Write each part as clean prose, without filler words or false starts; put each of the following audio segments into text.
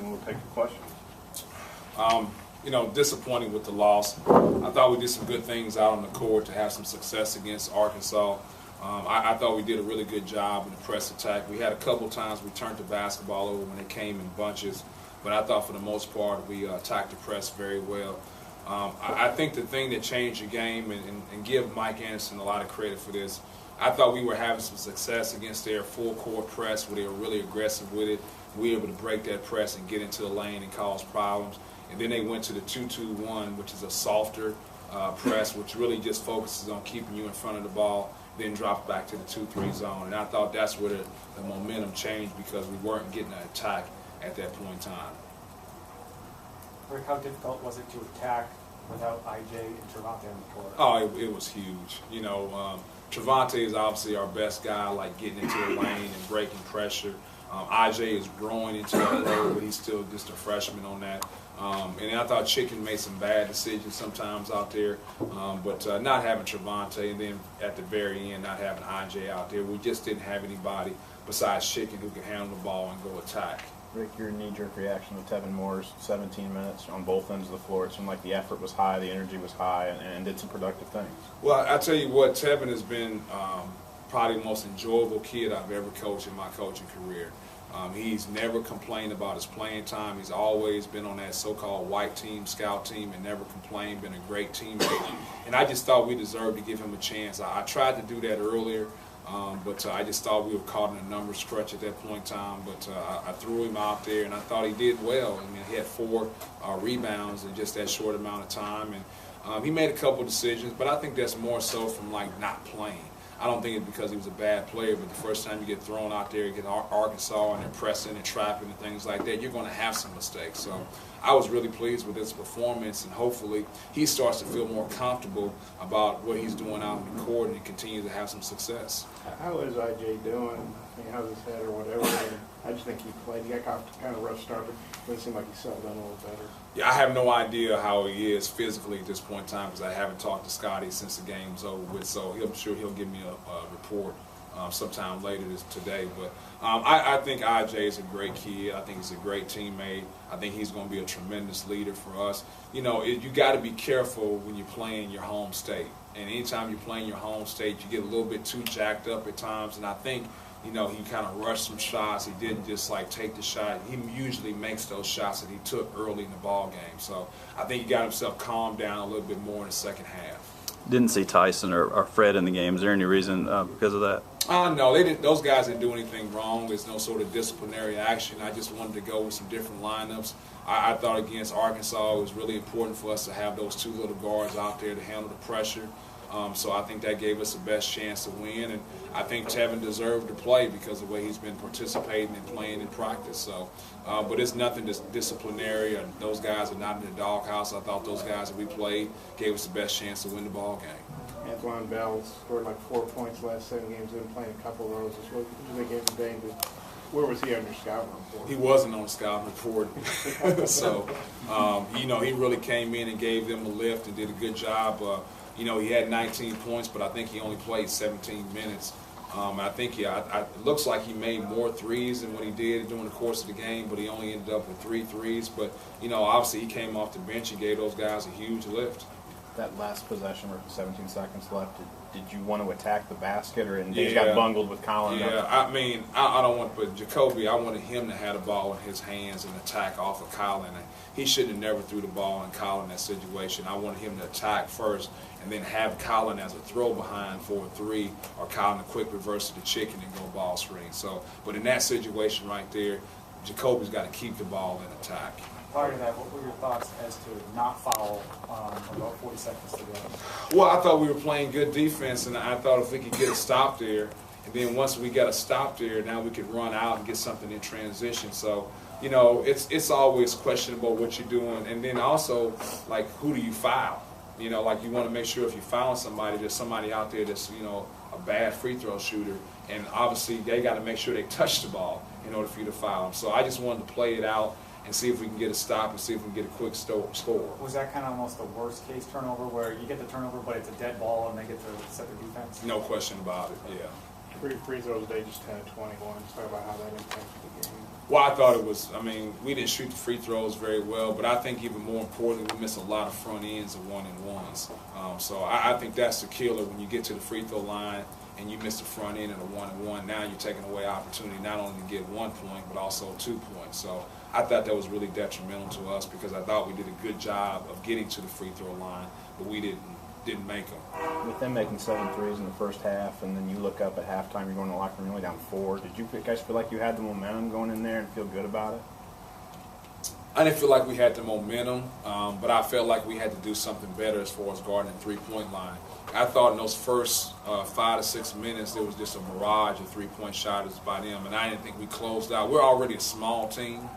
and we'll take the questions. You know, disappointing with the loss. I thought we did some good things out on the court to have some success against Arkansas. I thought we did a really good job in the press attack. We had a couple times we turned the basketball over when it came in bunches, but I thought for the most part we attacked the press very well. I think the thing that changed the game, and give Mike Anderson a lot of credit for this, I thought we were having some success against their full court press where they were really aggressive with it. We were able to break that press and get into the lane and cause problems. And then they went to the 2-2-1, which is a softer press, which really just focuses on keeping you in front of the ball, then drops back to the 2-3 zone. And I thought that's where the momentum changed because we weren't getting an attack at that point in time. Rick, how difficult was it to attack without IJ and Trevante on the court? Oh, it was huge. You know, Trevante is obviously our best guy, like getting into the lane and breaking pressure. IJ is growing into that role, but he's still just a freshman on that. And I thought Chicken made some bad decisions sometimes out there, but not having Trevante, and then at the very end not having IJ out there, we just didn't have anybody besides Chicken who could handle the ball and go attack. Rick, your knee-jerk reaction to Tevin Moore's 17 minutes on both ends of the floor. It seemed like the effort was high, the energy was high, and did some productive things. Well, I tell you what, Tevin has been probably the most enjoyable kid I've ever coached in my coaching career. He's never complained about his playing time. He's always been on that so-called white team, scout team, and never complained, been a great teammate. And I just thought we deserved to give him a chance. I tried to do that earlier, but I just thought we were caught in a numbers crutch at that point in time. But I threw him out there, and I thought he did well. I mean, he had 4 rebounds in just that short amount of time. And he made a couple decisions, but I think that's more so from, like, not playing. I don't think it's because he was a bad player, but the first time you get thrown out there against Arkansas and they're pressing and trapping and things like that, you're going to have some mistakes. So I was really pleased with his performance, and hopefully he starts to feel more comfortable about what he's doing out on the court and continues to have some success. How is IJ doing? I mean, how's his head or whatever? I just think he played. He got kind of rough start, but it seemed like he settled down a little better. Yeah, I have no idea how he is physically at this point in time because I haven't talked to Scotty since the game's over with. So I'm sure he'll give me a report sometime later today. But I think IJ is a great kid. I think he's a great teammate. I think he's going to be a tremendous leader for us. You know, you got to be careful when you're playing your home state. And anytime you're playing your home state, you get a little bit too jacked up at times. And I think, you know, he kind of rushed some shots. He didn't just, like, take the shot. He usually makes those shots that he took early in the ball game. So I think he got himself calmed down a little bit more in the second half. Didn't see Tyson or Fred in the game. Is there any reason because of that? No, they didn't. Those guys didn't do anything wrong. There's no sort of disciplinary action. I just wanted to go with some different lineups. I thought against Arkansas it was really important for us to have those 2 little guards out there to handle the pressure. So I think that gave us the best chance to win, and I think Tevin deserved to play because of the way he's been participating and playing in practice. So, but it's nothing disciplinary. Those guys are not in the doghouse. I thought those guys that we played gave us the best chance to win the ball game. Antoine Bell scored like 4 points last 7 games. He's been playing a couple of those. What did they give him today? Where was he on your scouting report? He wasn't on the scouting report. So, you know, he really came in and gave them a lift and did a good job. You know, he had 19 points, but I think he only played 17 minutes. I think it looks like he made more threes than what he did during the course of the game, but he only ended up with 3 threes. But, you know, obviously he came off the bench and gave those guys a huge lift. That last possession with 17 seconds left, did you want to attack the basket, or you got bungled with Colin? Yeah, I mean, I don't want, but Jacoby, I wanted him to have the ball in his hands and attack off of Colin. And he should have never threw the ball in Colin in that situation. I wanted him to attack first and then have Colin as a throw behind for a 3, or Colin a quick reverse to the Chicken and go ball screen. So, but in that situation right there, Jacoby's got to keep the ball in attack. Prior to that, what were your thoughts as to not foul about 40 seconds to go? Well, I thought we were playing good defense, and I thought if we could get a stop there, and then once we got a stop there, now we could run out and get something in transition. So, you know, it's always questionable what you're doing, and then also, like, who do you foul? You know, like, you want to make sure if you foul somebody, there's somebody out there that's, you know, a bad free throw shooter, and obviously they got to make sure they touch the ball in order for you to foul them. So I just wanted to play it out and see if we can get a stop and see if we can get a quick score. Was that kind of almost the worst case turnover where you get the turnover but it's a dead ball and they get to set their defense? No question about it, yeah. 3 free throws a day, just 10 of 21. Just talk about how that impacted the game. Well, I thought it was, I mean, we didn't shoot the free throws very well, but I think even more importantly, we missed a lot of front ends of one-and-ones. So I think that's the killer when you get to the free throw line and you miss the front end of a one-and-one. Now you're taking away opportunity not only to get 1 point, but also 2 points. So I thought that was really detrimental to us because I thought we did a good job of getting to the free throw line, but we didn't make them. With them making 7 threes in the first half, and then you look up at halftime, you're going to the locker room, you're only down 4. Did you guys feel like you had the momentum going in there and feel good about it? I didn't feel like we had the momentum, but I felt like we had to do something better as far as guarding the three-point line. I thought in those first 5 to 6 minutes there was just a mirage of three-point shots by them, and I didn't think we closed out. We're already a small team,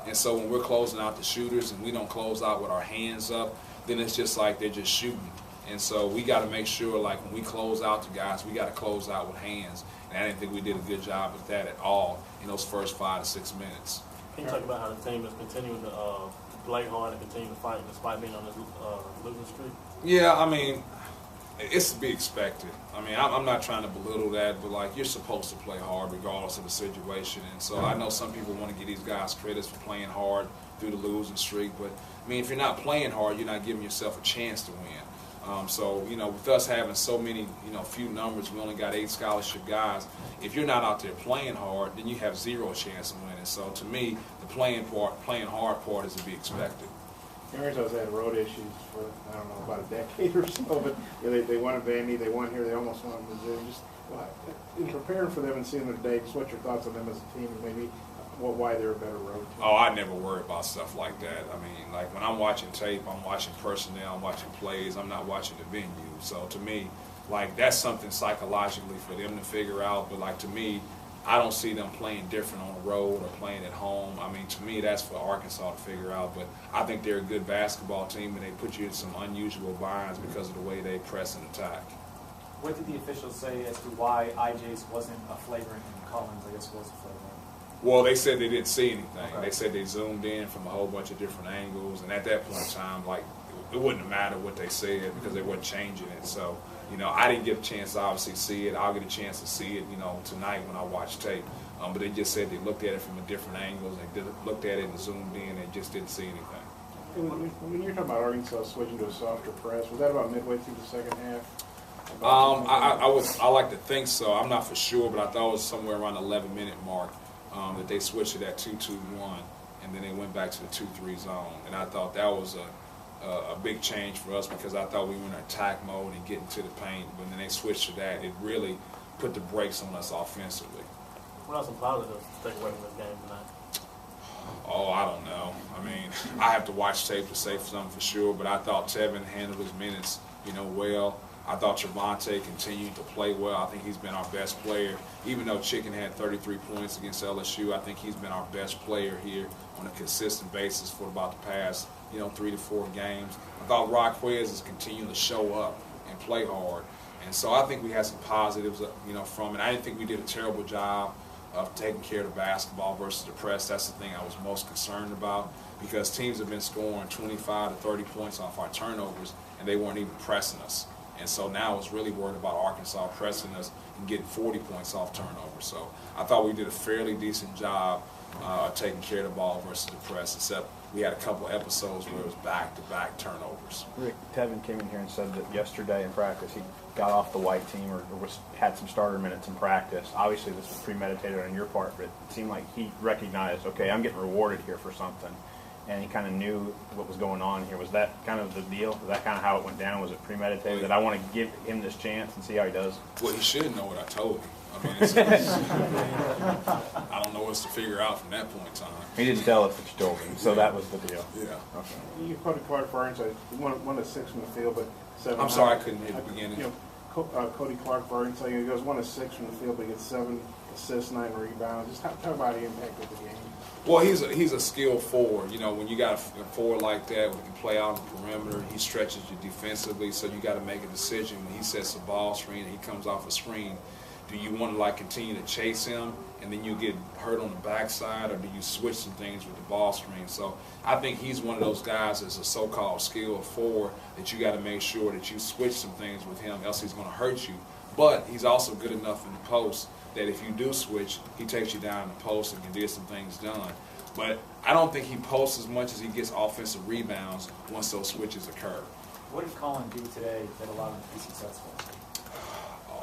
and so when we're closing out the shooters and we don't close out with our hands up, then it's just like they're just shooting. And so we got to make sure, like, when we close out the guys, we got to close out with hands. And I didn't think we did a good job at that at all in those first 5 to 6 minutes. Can you talk about how the team is continuing to play hard and continue to fight despite being on this losing streak? Yeah, I mean, it's to be expected. I mean, I'm not trying to belittle that, but, like, you're supposed to play hard regardless of the situation. And so I know some people want to give these guys credits for playing hard through the losing streak. But, I mean, if you're not playing hard, you're not giving yourself a chance to win. So, you know, with us having so many, you know, few numbers, we only got 8 scholarship guys. If you're not out there playing hard, then you have 0 chance of winning. So, to me, the playing hard part is to be expected. Arizona's had road issues for, I don't know, about a decade or so, but they won at Vandy, they won here, they almost won at Mizzou. Just in preparing for them and seeing them today, just what's your thoughts on them as a team and maybe why they're a better road team? Oh, I never worry about stuff like that. I mean, like, when I'm watching tape, I'm watching personnel, I'm watching plays, I'm not watching the venue. So to me, like, that's something psychologically for them to figure out. But, like, to me, I don't see them playing different on the road or playing at home. I mean, to me, that's for Arkansas to figure out. But I think they're a good basketball team, and they put you in some unusual binds because of the way they press and attack. What did the officials say as to why IJ's wasn't a flagrant and Collins, I guess, was a flagrant? Well, they said they didn't see anything. Okay. They said they zoomed in from a whole bunch of different angles, and at that point in time, like, it wouldn't have mattered what they said because they weren't changing it. So, you know, I didn't get a chance to obviously see it. I'll get a chance to see it, you know, tonight when I watch tape. But they just said they looked at it from a different angles. They looked at it and zoomed in and just didn't see anything. When you're talking about Arkansas switching to a softer press, was that about midway through the second half? I like to think so. I'm not for sure, but I thought it was somewhere around the 11-minute mark that they switched to that 2-2-1, and then they went back to the 2-3 zone. And I thought that was a big change for us because I thought we were in attack mode and getting to the paint. But then they switched to that. It really put the brakes on us offensively. What are some positives to take away from this game tonight? Oh, I don't know. I mean, I have to watch tape to say something for sure, but I thought Tevin handled his minutes, you know, well. I thought Trevante continued to play well. I think he's been our best player. Even though Chicken had 33 points against LSU, I think he's been our best player here on a consistent basis for about the past, you know, 3 to 4 games. I thought Raquez is continuing to show up and play hard. And so I think we had some positives, you know, from it. I didn't think we did a terrible job of taking care of the basketball versus the press. That's the thing I was most concerned about because teams have been scoring 25 to 30 points off our turnovers, and they weren't even pressing us. And so now I was really worried about Arkansas pressing us and getting 40 points off turnovers. So I thought we did a fairly decent job taking care of the ball versus the press, except we had a couple episodes where it was back-to-back turnovers. Rick, Tevin came in here and said that yesterday in practice he got off the white team or had some starter minutes in practice. Obviously this was premeditated on your part, but it seemed like he recognized, okay, I'm getting rewarded here for something. And he kind of knew what was going on here. Was that kind of the deal? Was that kind of how it went down? Was it premeditated that I want to give him this chance and see how he does? Well, he should know what I told him. I mean, I don't know what's to figure out from that point in time. He didn't tell us what you told him, so that was the deal. Yeah. Okay. You quoted Clark Burns, one of 6 from the field, but 7. I'm sorry I couldn't hear the beginning. You know, Cody Clark Burns, he goes 1 of 6 from the field, but he gets 7 assists, 9 rebounds. Just talk about the impact of the game. Well, he's a skilled forward. You know, when you got a forward like that, when he can play out on the perimeter, he stretches you defensively, so you got to make a decision when he sets the ball screen and he comes off a screen. Do you want to, like, continue to chase him and then you get hurt on the backside, or do you switch some things with the ball screen? So I think he's one of those guys that's a so-called skilled forward that you got to make sure that you switch some things with him, else he's going to hurt you But he's also good enough in the post that if you do switch, he takes you down in the post and can get some things done. But I don't think he posts as much as he gets offensive rebounds once those switches occur. What did Colin do today that allowed him to be successful?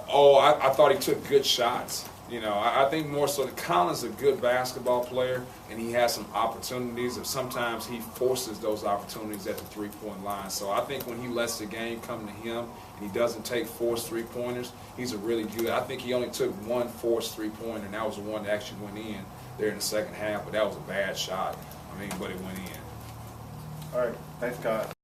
Oh, I thought he took good shots. You know, I think more so that Colin's a good basketball player, and he has some opportunities, and sometimes he forces those opportunities at the three-point line. So I think when he lets the game come to him and he doesn't take forced three-pointers, he's a really good. I think he only took one forced three-pointer, and that was the one that actually went in there in the second half, but that was a bad shot. I mean, but it went in. All right, thanks, Scott.